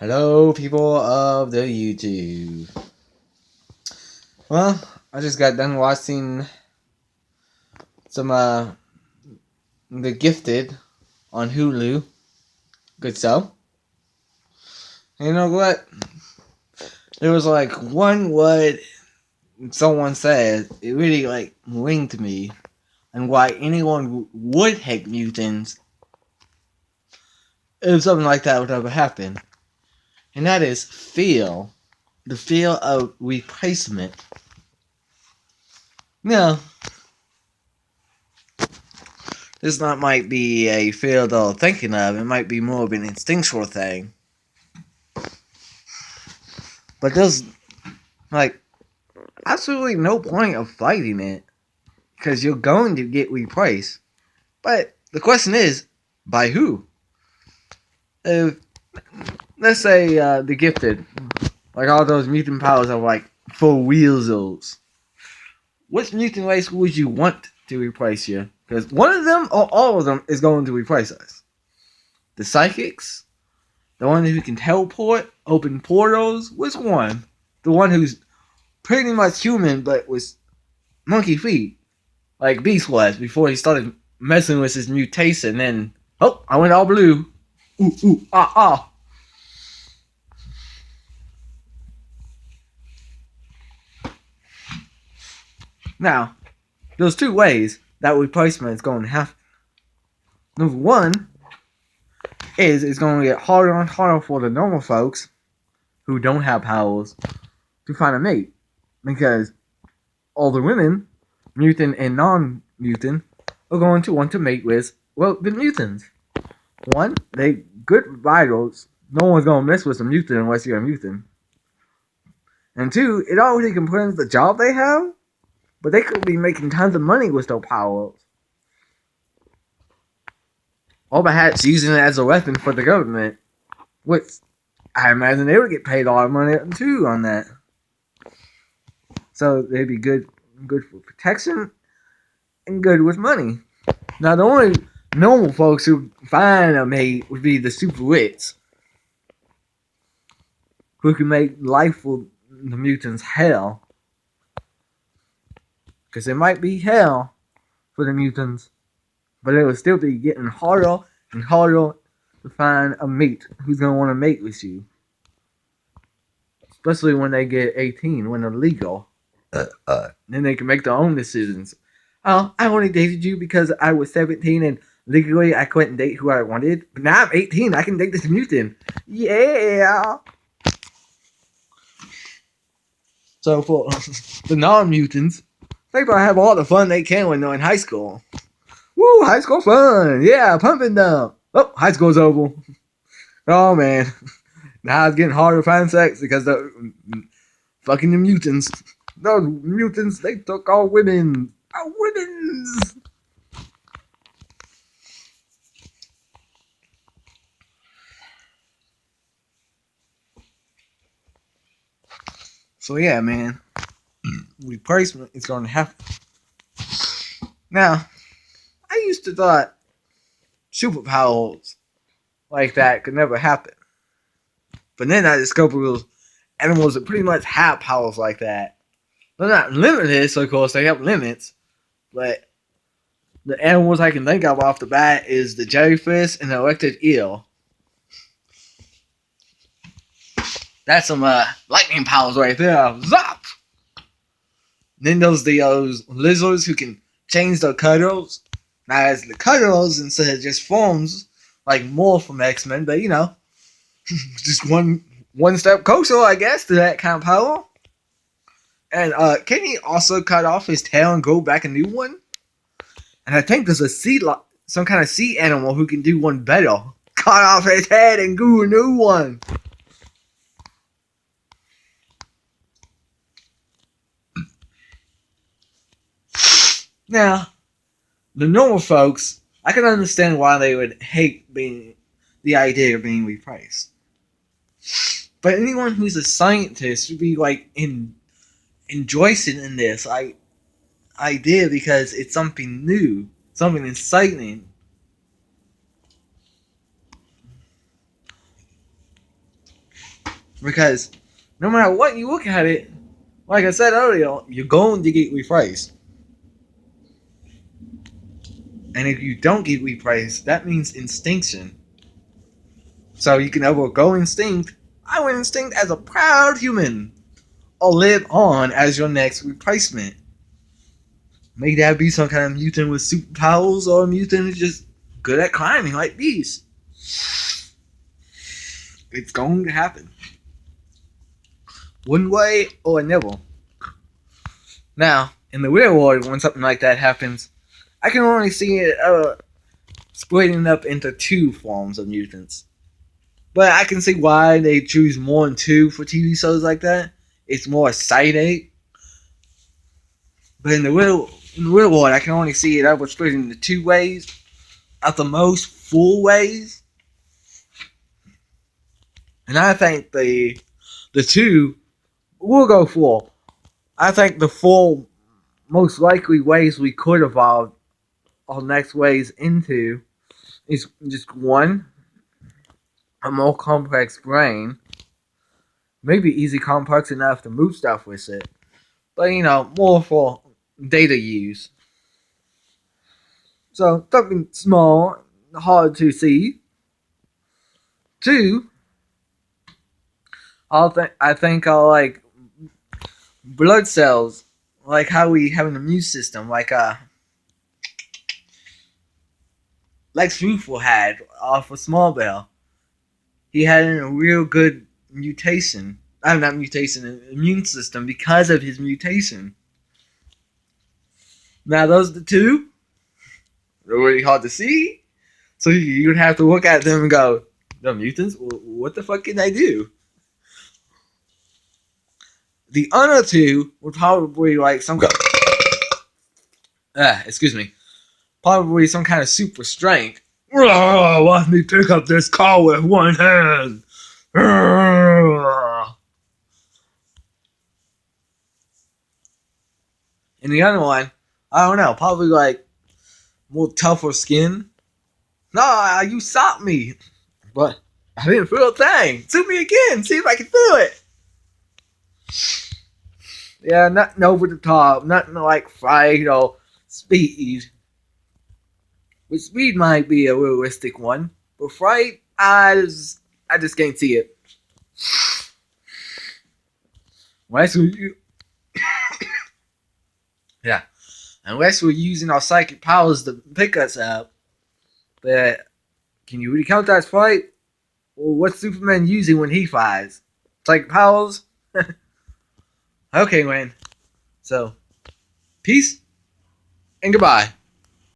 Hello, people of the YouTube. Well, I just got done watching some The Gifted on Hulu. Good show. And you know what? There was like one word someone said. It really linked me, and why anyone would hate mutants if something like that would ever happen. And that is feel. The feel of replacement. Now, this not might be a field I'm thinking of. It might be more of an instinctual thing. But there's like absolutely no point of fighting it because you're going to get replaced. But the question is, by who? If let's say the gifted, like all those mutant powers are like for wheels. Which mutant race would you want to replace you? Because one of them or all of them is going to replace us. The psychics, the one who can teleport, open portals. Which one? The one who's pretty much human but with monkey feet, like Beast was before he started messing with his mutation. And oh, I went all blue. Ooh ooh ah ah. Now, there's two ways that replacement is going to happen. Number one is it's going to get harder and harder for the normal folks who don't have powers to find a mate because all the women, mutant and non-mutant, are going to want to mate with, well, the mutants. One, they good vitals. No one's going to mess with a mutant unless you're a mutant. And two, it already complains the job they have, but they could be making tons of money with their powers. Or perhaps using it as a weapon for the government, which I imagine they would get paid a lot of money too on that. So they'd be good for protection and good with money. Now the only normal folks who find a mate would be the super rich, who can make life for the mutants hell. Because it might be hell for the mutants, but it will still be getting harder and harder to find a mate who's going to want to mate with you. Especially when they get 18, when they're legal. Then they can make their own decisions. Oh, I only dated you because I was 17 and legally I couldn't date who I wanted. But now I'm 18, I can date this mutant. Yeah! So for the non-mutants, they probably have all the fun they can when they're in high school. Woo, high school fun! Yeah, pump and dump. Oh, high school's over. Oh man, now it's getting harder to find sex because the fucking the mutants. Those mutants, they took all women. Our women's. So yeah, man, replacement is going to happen. Now, I used to thought superpowers like that could never happen. But then I discovered those animals that pretty much have powers like that. They're not limitless, of course, they have limits. But the animals I can think of off the bat is the jellyfish and the electric eel. That's some lightning powers right there. Zap! Then there's those lizards who can change their colors. Now, as the colors instead of just forms, like more from X-Men, but you know, just one step closer, I guess, to that kind of power. And can he also cut off his tail and grow back a new one? And I think there's some kind of sea animal who can do one better. Cut off his head and grow a new one. Now, the normal folks, I can understand why they would hate the idea of being replaced. But anyone who's a scientist would be like rejoicing in this idea because it's something new, something exciting. Because no matter what you look at it, like I said earlier, you're going to get replaced. And if you don't get replaced, that means extinction. So you can either go extinct, I went extinct as a proud human, or live on as your next replacement. May that be some kind of mutant with superpowers, or a mutant who's just good at climbing like bees. It's going to happen. One way or another. Now, in the real world, when something like that happens, I can only see it splitting up into two forms of mutants. But I can see why they choose more than two for TV shows like that. It's more exciting. But in the real world, I can only see it ever split into two ways. At the most, four ways. And I think the two will go four. I think the four most likely ways we could evolve our next ways into is just one, a more complex brain. Maybe easy complex enough to move stuff with it. But more for data use. So something small, hard to see. Two, I think I'll like blood cells, like how we have an immune system, like Lex Luthor had off of Smallville. He had a real good mutation. Not mutation, an immune system because of his mutation. Now those are the two. They're really hard to see. So you'd have to look at them and go, the mutants? What the fuck can they do? The other two were probably like some kind probably some kind of super strength. Watch me pick up this car with one hand. And the other one, I don't know, probably like more tougher skin. Nah, you stopped me. But I didn't feel a thing. Shoot me again, see if I can feel it. Yeah, nothing over the top, nothing like fight or speed. But speed might be a realistic one. But fright, I just can't see it. Unless we, yeah, unless we're using our psychic powers to pick us up. But can you really count that as fright? Well, what's Superman using when he fights? Psychic powers? Okay, Wayne. So, peace and goodbye.